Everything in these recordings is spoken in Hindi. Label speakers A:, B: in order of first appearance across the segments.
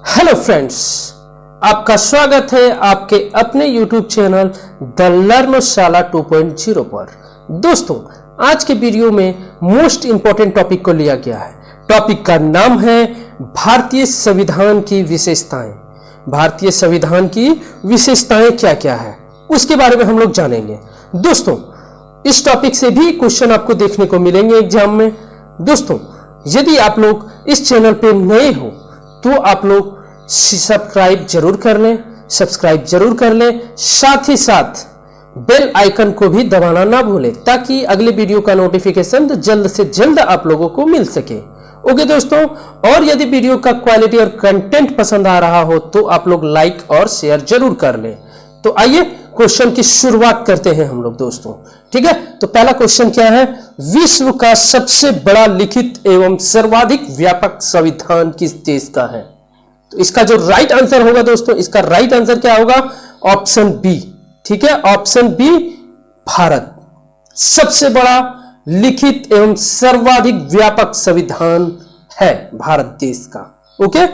A: हेलो फ्रेंड्स, आपका स्वागत है आपके अपने YouTube चैनल द लर्नशाला 2.0 पर। दोस्तों, आज के वीडियो में मोस्ट इंपॉर्टेंट टॉपिक को लिया गया है। टॉपिक का नाम है भारतीय संविधान की विशेषताएं। भारतीय संविधान की विशेषताएं क्या क्या है उसके बारे में हम लोग जानेंगे। दोस्तों, इस टॉपिक से भी क्वेश्चन आपको देखने को मिलेंगे एग्जाम में। दोस्तों, यदि आप लोग इस चैनल पे नए हो तो आप लोग सब्सक्राइब जरूर कर लें, साथ ही साथ बेल आइकन को भी दबाना ना भूलें ताकि अगले वीडियो का नोटिफिकेशन जल्द से जल्द आप लोगों को मिल सके। ओके दोस्तों, और यदि वीडियो का क्वालिटी और कंटेंट पसंद आ रहा हो तो आप लोग लाइक और शेयर जरूर कर लें। तो आइए क्वेश्चन की शुरुआत करते हैं हम लोग दोस्तों। ठीक है, तो पहला क्वेश्चन क्या है? विश्व का सबसे बड़ा लिखित एवं सर्वाधिक व्यापक संविधान किस देश का है? तो इसका जो राइट आंसर होगा दोस्तों, इसका राइट आंसर क्या होगा? Option B. ठीक है, ऑप्शन बी, भारत। सबसे बड़ा लिखित एवं सर्वाधिक व्यापक संविधान है भारत देश का। ओके,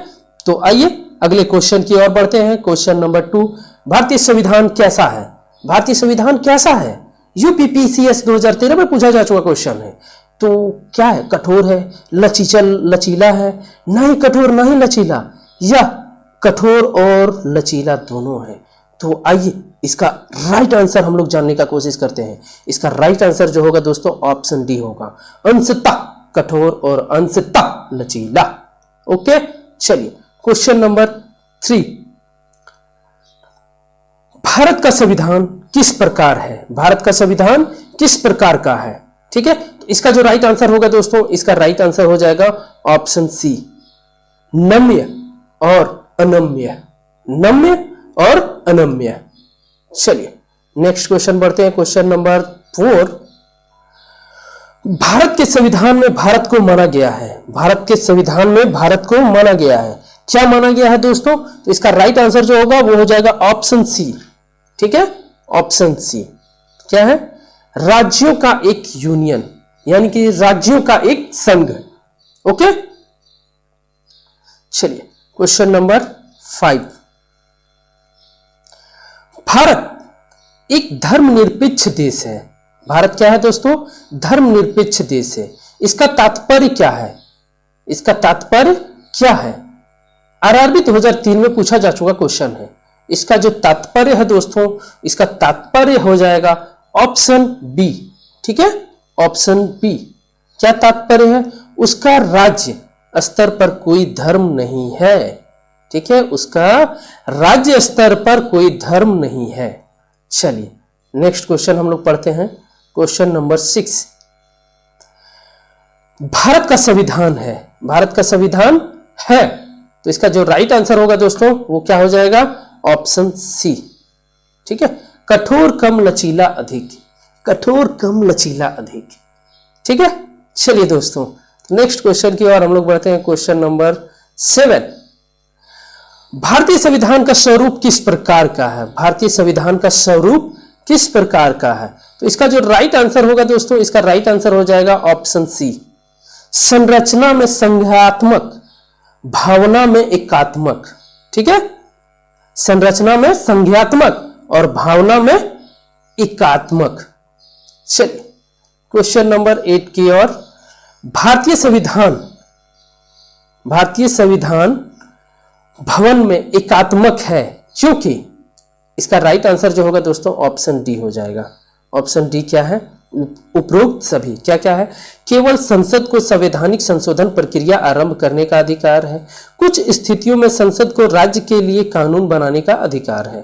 A: तो आइए अगले क्वेश्चन की ओर बढ़ते हैं। क्वेश्चन नंबर 2, भारतीय संविधान कैसा है? भारतीय संविधान कैसा है? यूपीपीसीएस 2013 में पूछा जा चुका क्वेश्चन है। तो क्या है? कठोर है, लचीला है, ना ही कठोर ना ही लचीला, या कठोर और लचीला दोनों है? तो आइए इसका राइट आंसर हम लोग जानने का कोशिश करते हैं। इसका राइट आंसर जो होगा दोस्तों, ऑप्शन डी होगा, अंशतः कठोर और अंशतः लचीला। ओके, चलिए क्वेश्चन नंबर 3, भारत का संविधान किस प्रकार है? भारत का संविधान किस प्रकार का है? ठीक है, तो इसका जो राइट आंसर होगा दोस्तों, इसका राइट आंसर हो जाएगा ऑप्शन सी, नम्य और अनम्य। नम्य और अनम्य। चलिए नेक्स्ट क्वेश्चन बढ़ते हैं। क्वेश्चन नंबर 4, भारत के संविधान में भारत को माना गया है। भारत के संविधान में भारत को माना गया है। क्या माना गया है दोस्तों? तो इसका राइट आंसर जो होगा वो हो जाएगा ऑप्शन सी। ठीक है, ऑप्शन सी क्या है? राज्यों का एक यूनियन, यानी कि राज्यों का एक संघ। ओके, चलिए क्वेश्चन नंबर 5, भारत एक धर्मनिरपेक्ष देश है। भारत क्या है दोस्तों? धर्मनिरपेक्ष देश है। इसका तात्पर्य क्या है? इसका तात्पर्य क्या है? आरआरबी 2003 में पूछा जा चुका क्वेश्चन है। इसका जो तात्पर्य है दोस्तों, इसका तात्पर्य हो जाएगा ऑप्शन बी। ठीक है, ऑप्शन बी। क्या तात्पर्य है? उसका राज्य स्तर पर कोई धर्म नहीं है। ठीक है, उसका राज्य स्तर पर कोई धर्म नहीं है। चलिए नेक्स्ट क्वेश्चन हम लोग पढ़ते हैं। क्वेश्चन नंबर 6, भारत का संविधान है। भारत का संविधान है, तो इसका जो राइट आंसर होगा दोस्तों वो क्या हो जाएगा? Option C. ठीक है, कठोर कम लचीला अधिक। कठोर कम लचीला अधिक। ठीक है, चलिए दोस्तों नेक्स्ट क्वेश्चन की ओर हम लोग बढ़ते हैं। क्वेश्चन नंबर 7, भारतीय संविधान का स्वरूप किस प्रकार का है? भारतीय संविधान का स्वरूप किस प्रकार का है? तो इसका जो राइट आंसर होगा दोस्तों, इसका राइट आंसर हो जाएगा ऑप्शन सी, संरचना में संघात्मक, भावना में एकात्मक। ठीक है, संरचना में संघात्मक और भावना में एकात्मक। चलिए क्वेश्चन नंबर 8 की ओर, भारतीय संविधान भवन में एकात्मक है क्योंकि? इसका राइट आंसर जो होगा दोस्तों ऑप्शन डी हो जाएगा। ऑप्शन डी क्या है? उपरोक्त सभी क्या क्या है? केवल संसद को संवैधानिक संशोधन प्रक्रिया आरंभ करने का अधिकार है। कुछ स्थितियों में संसद को राज्य के लिए कानून बनाने का अधिकार है।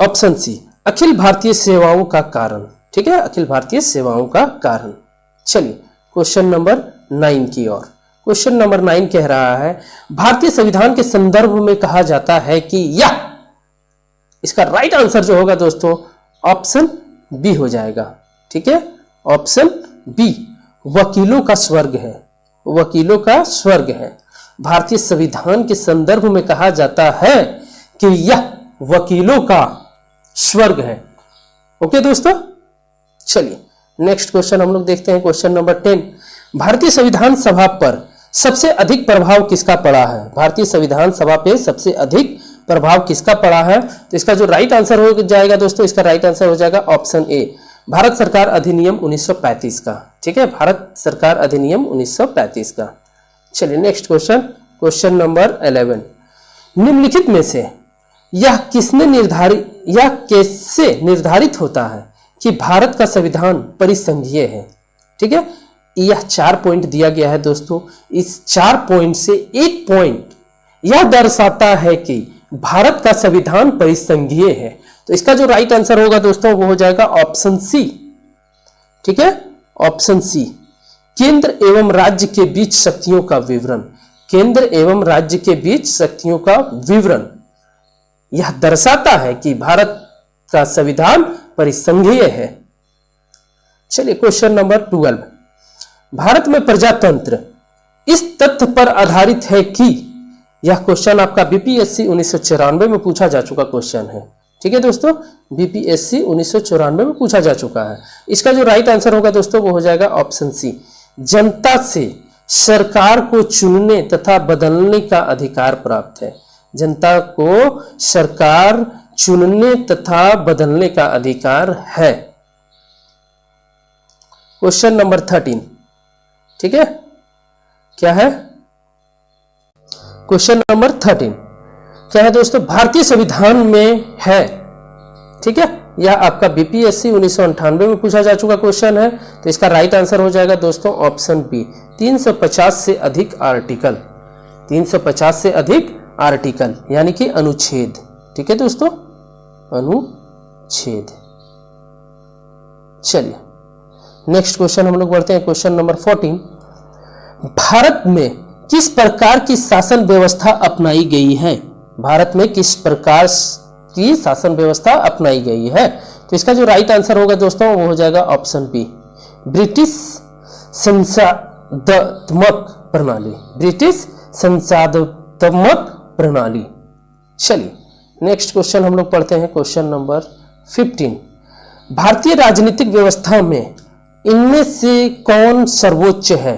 A: ऑप्शन सी, अखिल भारतीय सेवाओं का कारण। ठीक है, अखिल भारतीय सेवाओं का कारण। चलिए क्वेश्चन नंबर 9 की ओर। क्वेश्चन नंबर 9 कह रहा है, भारतीय संविधान के संदर्भ में कहा जाता है कि यह। इसका राइट आंसर जो होगा दोस्तों ऑप्शन बी हो जाएगा। ठीक है, ऑप्शन बी, वकीलों का स्वर्ग है। वकीलों का स्वर्ग है। भारतीय संविधान के संदर्भ में कहा जाता है कि यह वकीलों का स्वर्ग है। ओके दोस्तों, चलिए नेक्स्ट क्वेश्चन हम लोग देखते हैं। क्वेश्चन नंबर 10, भारतीय संविधान सभा पर सबसे अधिक प्रभाव किसका पड़ा है? भारतीय संविधान सभा पे सबसे अधिक प्रभाव किसका पड़ा है? तो इसका जो राइट आंसर हो जाएगा दोस्तों, इसका राइट आंसर हो जाएगा ऑप्शन ए, भारत सरकार अधिनियम 1935 का। ठीक है, भारत सरकार अधिनियम 1935 का। चलिए नेक्स्ट क्वेश्चन, क्वेश्चन नंबर 11, निम्नलिखित में से यह कैसे निर्धारित होता है कि भारत का संविधान परिसंघीय है? ठीक है, यह 4 पॉइंट दिया गया है दोस्तों। इस 4 पॉइंट से एक पॉइंट यह दर्शाता है कि भारत का संविधान परिसंघीय है। तो इसका जो राइट आंसर होगा दोस्तों वो हो जाएगा ऑप्शन सी। ठीक है, ऑप्शन सी, केंद्र एवं राज्य के बीच शक्तियों का विवरण। केंद्र एवं राज्य के बीच शक्तियों का विवरण यह दर्शाता है कि भारत का संविधान परिसंघीय है। चलिए क्वेश्चन नंबर 12, भारत में प्रजातंत्र इस तथ्य पर आधारित है कि, यह क्वेश्चन आपका बीपीएससी 1994 में पूछा जा चुका क्वेश्चन है। ठीक है दोस्तों, बीपीएससी 1994 में पूछा जा चुका है। इसका जो राइट आंसर होगा दोस्तों वो हो जाएगा ऑप्शन सी, जनता से सरकार को चुनने तथा बदलने का अधिकार प्राप्त है। जनता को सरकार चुनने तथा बदलने का अधिकार है। क्वेश्चन नंबर 13, ठीक है, क्या है? क्वेश्चन नंबर 13 क्या है दोस्तों? भारतीय संविधान में है। ठीक है, यह आपका बीपीएससी 1998 में पूछा जा चुका क्वेश्चन है। तो इसका राइट आंसर हो जाएगा दोस्तों ऑप्शन बी, 350 से अधिक आर्टिकल। 350 से अधिक आर्टिकल यानी कि अनुच्छेद। ठीक है दोस्तों, अनुच्छेद। चलिए नेक्स्ट क्वेश्चन हम लोग बढ़ते हैं, क्वेश्चन नंबर 14, भारत में किस प्रकार की शासन व्यवस्था अपनाई गई है? भारत में किस प्रकार की शासन व्यवस्था अपनाई गई है? तो इसका जो राइट आंसर होगा दोस्तों वो हो जाएगा ऑप्शन बी, ब्रिटिश संसदात्मक प्रणाली। ब्रिटिश संसदात्मक प्रणाली। चलिए नेक्स्ट क्वेश्चन हम लोग पढ़ते हैं, क्वेश्चन नंबर 15, भारतीय राजनीतिक व्यवस्था में इनमें से कौन सर्वोच्च है?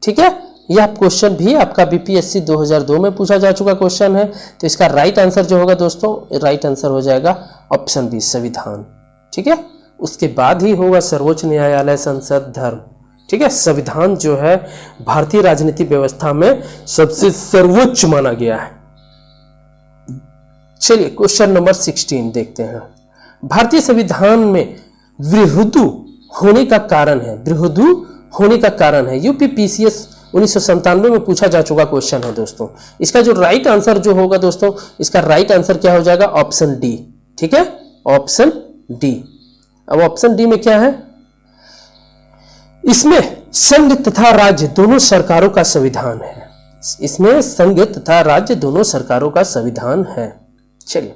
A: ठीक है, यह क्वेश्चन भी आपका बीपीएससी 2002 में पूछा जा चुका क्वेश्चन है। तो इसका राइट आंसर जो होगा दोस्तों, राइट आंसर हो जाएगा ऑप्शन बी, संविधान। ठीक है, उसके बाद ही होगा सर्वोच्च न्यायालय, संसद, धर्म। ठीक है, संविधान जो है भारतीय राजनीतिक व्यवस्था में सबसे सर्वोच्च माना गया है। चलिए क्वेश्चन नंबर 16 देखते हैं, भारतीय संविधान में विरुद्धु होने का कारण है। विरुद्धु होने का कारण है, यूपीपीसीएस 1997 में पूछा जा चुका क्वेश्चन है दोस्तों। इसका जो राइट आंसर जो होगा दोस्तों, इसका राइट आंसर क्या हो जाएगा? Option D. ठीक है, ऑप्शन डी। अब ऑप्शन डी में क्या है? इसमें संघ तथा राज्य दोनों सरकारों का संविधान है। इसमें संघ तथा राज्य दोनों सरकारों का संविधान है। चलिए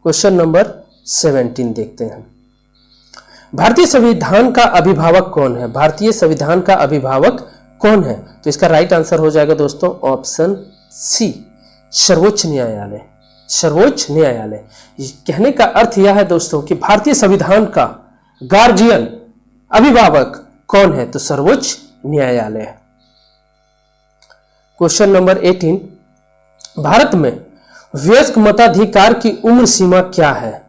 A: क्वेश्चन नंबर 17 देखते हैं, भारतीय संविधान का अभिभावक कौन है? भारतीय संविधान का अभिभावक कौन है? तो इसका राइट आंसर हो जाएगा दोस्तों ऑप्शन सी, सर्वोच्च न्यायालय। सर्वोच्च न्यायालय। कहने का अर्थ यह है दोस्तों कि भारतीय संविधान का गार्जियन, अभिभावक कौन है? तो सर्वोच्च न्यायालय। क्वेश्चन नंबर 18, भारत में वयस्क मताधिकार की उम्र सीमा क्या है?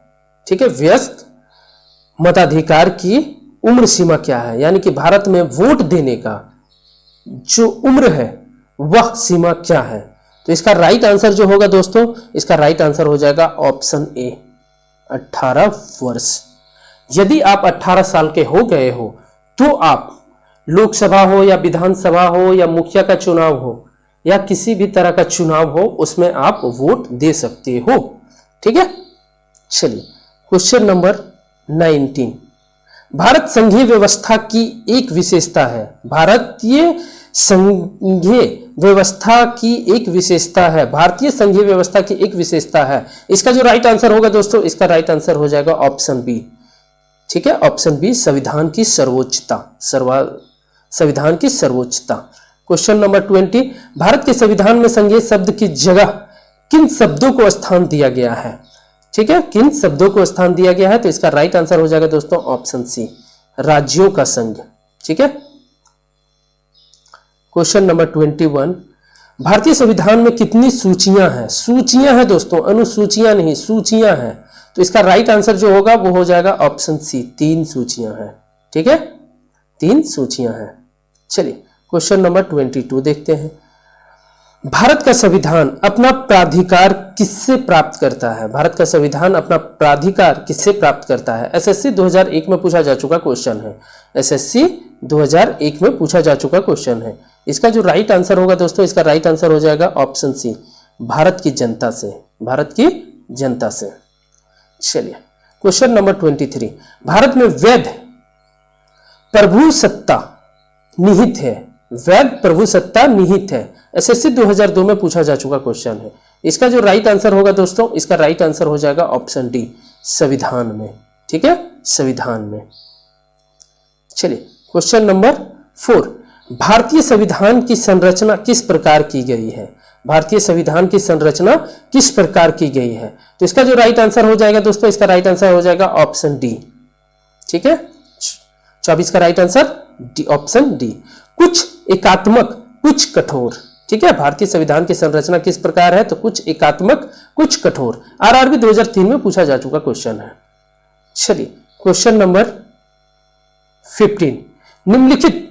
A: ठीक है, वयस्क मताधिकार की उम्र सीमा क्या है, यानी कि भारत में वोट देने का जो उम्र है वह सीमा क्या है? तो इसका राइट आंसर जो होगा दोस्तों, इसका राइट आंसर हो जाएगा ऑप्शन ए, 18 वर्ष। यदि आप 18 साल के हो गए हो तो आप लोकसभा हो या विधानसभा हो या मुखिया का चुनाव हो या किसी भी तरह का चुनाव हो, उसमें आप वोट दे सकते हो। ठीक है, चलिए क्वेश्चन नंबर 19, भारत संघीय व्यवस्था की एक विशेषता है। भारतीय संघीय व्यवस्था की एक विशेषता है। भारतीय संघीय व्यवस्था की एक विशेषता है। इसका जो राइट आंसर होगा दोस्तों, इसका राइट आंसर हो जाएगा ऑप्शन बी। ठीक है, ऑप्शन बी, संविधान की सर्वोच्चता। संविधान की सर्वोच्चता। क्वेश्चन नंबर 20, भारत के संविधान में संघीय शब्द की जगह किन शब्दों को स्थान दिया गया है? ठीक है, किन शब्दों को स्थान दिया गया है? तो इसका राइट आंसर हो जाएगा दोस्तों ऑप्शन सी, राज्यों का संघ। ठीक है, क्वेश्चन नंबर 21, भारतीय संविधान में कितनी सूचियां हैं? सूचियां हैं दोस्तों, अनुसूचियां नहीं, सूचियां हैं। तो इसका राइट आंसर जो होगा वो हो जाएगा ऑप्शन सी, 3 सूचियां हैं। ठीक है, 3 सूचियां हैं। चलिए क्वेश्चन नंबर 22 देखते हैं। भारत का संविधान अपना प्राधिकार किससे प्राप्त करता है? भारत का संविधान अपना प्राधिकार किससे प्राप्त करता है? एसएससी 2001 में पूछा जा चुका क्वेश्चन है। एसएससी 2001 में पूछा जा चुका क्वेश्चन है। इसका जो राइट आंसर होगा दोस्तों, इसका राइट आंसर हो जाएगा ऑप्शन सी, भारत की जनता से, भारत की जनता से। चलिए क्वेश्चन नंबर 23। भारत में वैध प्रभुसत्ता निहित है, वैध प्रभुसत्ता निहित है। एसएससी 2002 में पूछा जा चुका क्वेश्चन है। इसका जो राइट आंसर होगा दोस्तों, इसका राइट आंसर हो जाएगा ऑप्शन डी, संविधान में। ठीक है, संविधान में। चलिए क्वेश्चन नंबर 4। भारतीय संविधान की संरचना किस प्रकार की गई है? भारतीय संविधान की संरचना किस प्रकार की गई है? तो इसका जो राइट आंसर हो जाएगा दोस्तों, इसका राइट आंसर हो जाएगा ऑप्शन डी। ठीक है, 24 का right answer D, option D. कुछ एकात्मक कुछ कठोर। ठीक है, भारतीय संविधान की संरचना किस प्रकार है? तो कुछ एकात्मक कुछ कठोर। आरआरबी 2003 में पूछा जा चुका क्वेश्चन है। चलिए क्वेश्चन नंबर 15। निम्नलिखित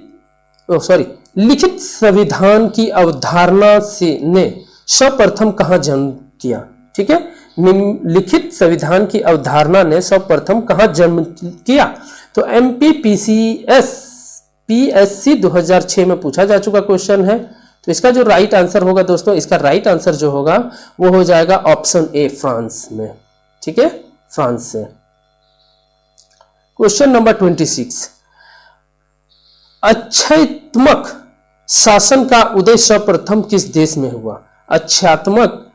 A: लिखित संविधान की अवधारणा से ने सर्वप्रथम कहां जन्म किया? ठीक है, निम्नलिखित संविधान की अवधारणा ने सर्वप्रथम कहां जन्म किया? तो पीएससी 2006 में पूछा जा चुका क्वेश्चन है। तो इसका जो राइट आंसर होगा दोस्तों, इसका राइट आंसर जो होगा वो हो जाएगा ऑप्शन ए, फ्रांस में। ठीक है, फ्रांस से। Question number 26। अच्छात्मक शासन का उदय सर्वप्रथम किस देश में हुआ? अच्छात्मक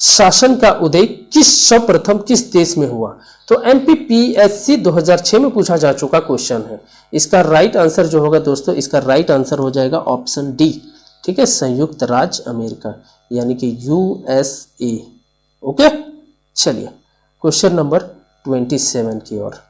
A: शासन का उदय सर्वप्रथम किस देश में हुआ? तो एमपीपीएससी 2006 में पूछा जा चुका क्वेश्चन है। इसका राइट आंसर जो होगा दोस्तों, इसका राइट आंसर हो जाएगा ऑप्शन डी। ठीक है, संयुक्त राज्य अमेरिका, यानी कि यूएसए। ओके, चलिए क्वेश्चन नंबर 27 की ओर।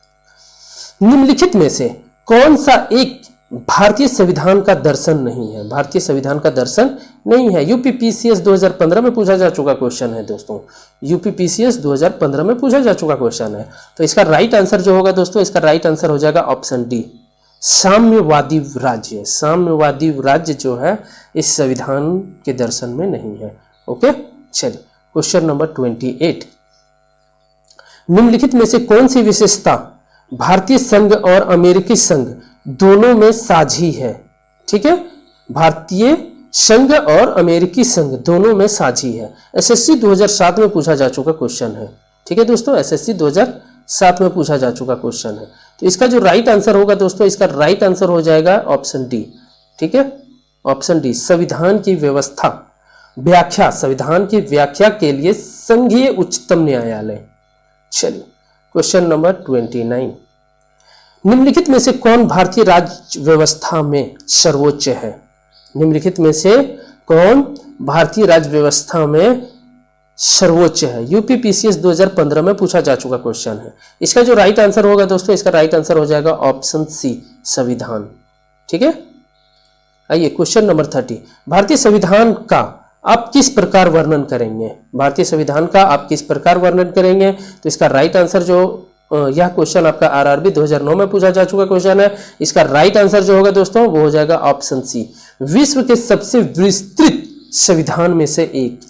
A: निम्नलिखित में से कौन सा एक भारतीय संविधान का दर्शन नहीं है? भारतीय संविधान का दर्शन नहीं है। यूपीपीसीएस 2015 में पूछा जा चुका क्वेश्चन है दोस्तों, यूपीपीसीएस 2015 में पूछा जा चुका क्वेश्चन है। तो इसका राइट आंसर जो होगा दोस्तों, इसका राइट आंसर हो जाएगा ऑप्शन डी, साम्यवादी राज्य। साम्यवादी राज्य जो है इस संविधान के दर्शन में नहीं है। ओके, चलिए क्वेश्चन नंबर 28। निम्नलिखित में से कौन सी विशेषता भारतीय संघ और अमेरिकी संघ दोनों में साझी है? ठीक है, भारतीय संघ और अमेरिकी संघ दोनों में साझी है। एसएससी 2007 में पूछा जा चुका क्वेश्चन है। ठीक है दोस्तों, एसएससी 2007 में पूछा जा चुका क्वेश्चन है। तो इसका जो राइट आंसर होगा दोस्तों, इसका राइट आंसर हो जाएगा ऑप्शन डी। ठीक है, ऑप्शन डी, संविधान की व्यवस्था व्याख्या, संविधान की व्याख्या के लिए संघीय उच्चतम न्यायालय। चलिए क्वेश्चन नंबर 29। निम्नलिखित में से कौन भारतीय राज्य व्यवस्था में सर्वोच्च है? निम्नलिखित में से कौन भारतीय राज्य व्यवस्था में सर्वोच्च है? यूपीपीसीएस 2015 में पूछा जा चुका क्वेश्चन है। इसका जो राइट आंसर होगा दोस्तों, इसका राइट आंसर हो जाएगा ऑप्शन सी, संविधान। ठीक है, आइए क्वेश्चन नंबर 30। भारतीय संविधान का आप किस प्रकार वर्णन करेंगे? भारतीय संविधान का आप किस प्रकार वर्णन करेंगे? तो इसका राइट आंसर जो यह क्वेश्चन आपका आरआरबी 2009 में पूछा जा चुका क्वेश्चन है। इसका राइट आंसर जो होगा दोस्तों, वो हो जाएगा ऑप्शन सी, विश्व के सबसे विस्तृत संविधान में से एक।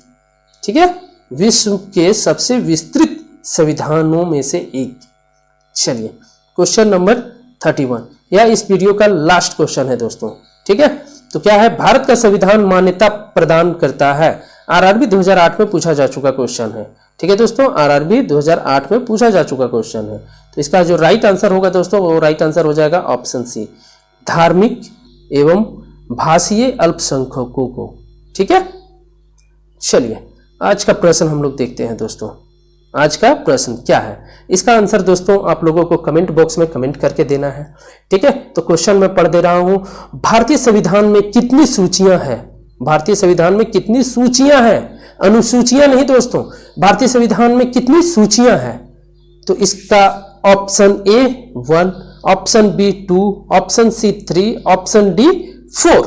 A: ठीक है, विश्व के सबसे विस्तृत संविधानों में से एक। चलिए क्वेश्चन नंबर 31, यह इस वीडियो का लास्ट क्वेश्चन है दोस्तों। ठीक है, तो क्या है? भारत का संविधान मान्यता प्रदान करता है। आरआरबी 2008 में पूछा जा चुका क्वेश्चन है। ठीक है दोस्तों, आरआरबी 2008 में पूछा जा चुका क्वेश्चन है। तो इसका जो राइट आंसर होगा दोस्तों, वो राइट आंसर हो जाएगा ऑप्शन सी, धार्मिक एवं भाषीय अल्पसंख्यकों को। ठीक है, चलिए आज का प्रश्न हम लोग देखते हैं दोस्तों। आज का प्रश्न क्या है? इसका आंसर दोस्तों आप लोगों को कमेंट बॉक्स में कमेंट करके देना है। ठीक है, तो क्वेश्चन मैं पढ़ दे रहा हूं। भारतीय संविधान में कितनी सूचियां हैं? भारतीय संविधान में कितनी सूचियां हैं? अनुसूचियां नहीं दोस्तों, भारतीय संविधान में कितनी सूचियां हैं? तो इसका option A 1, option B 2, option C 3, option D 4।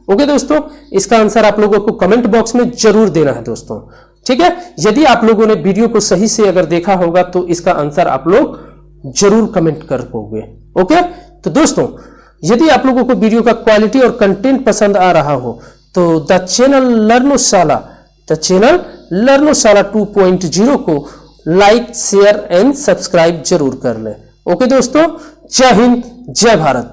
A: Okay दोस्तों, इसका आंसर आप लोगों को कमेंट बॉक्स में जरूर देना है दोस्तों, ठीक है। यदि आप लोगों ने वीडियो को सही से अगर देखा होगा तो इसका आंसर आप लोग जरूर कमेंट कर पाओगे। ओके, तो दोस्तों यदि आप लोगों को वीडियो का क्वालिटी और कंटेंट पसंद आ रहा हो तो द चैनल लर्नोशाला 2.0 को लाइक, शेयर एंड सब्सक्राइब जरूर कर लें। ओके दोस्तों, जय हिंद, जय भारत।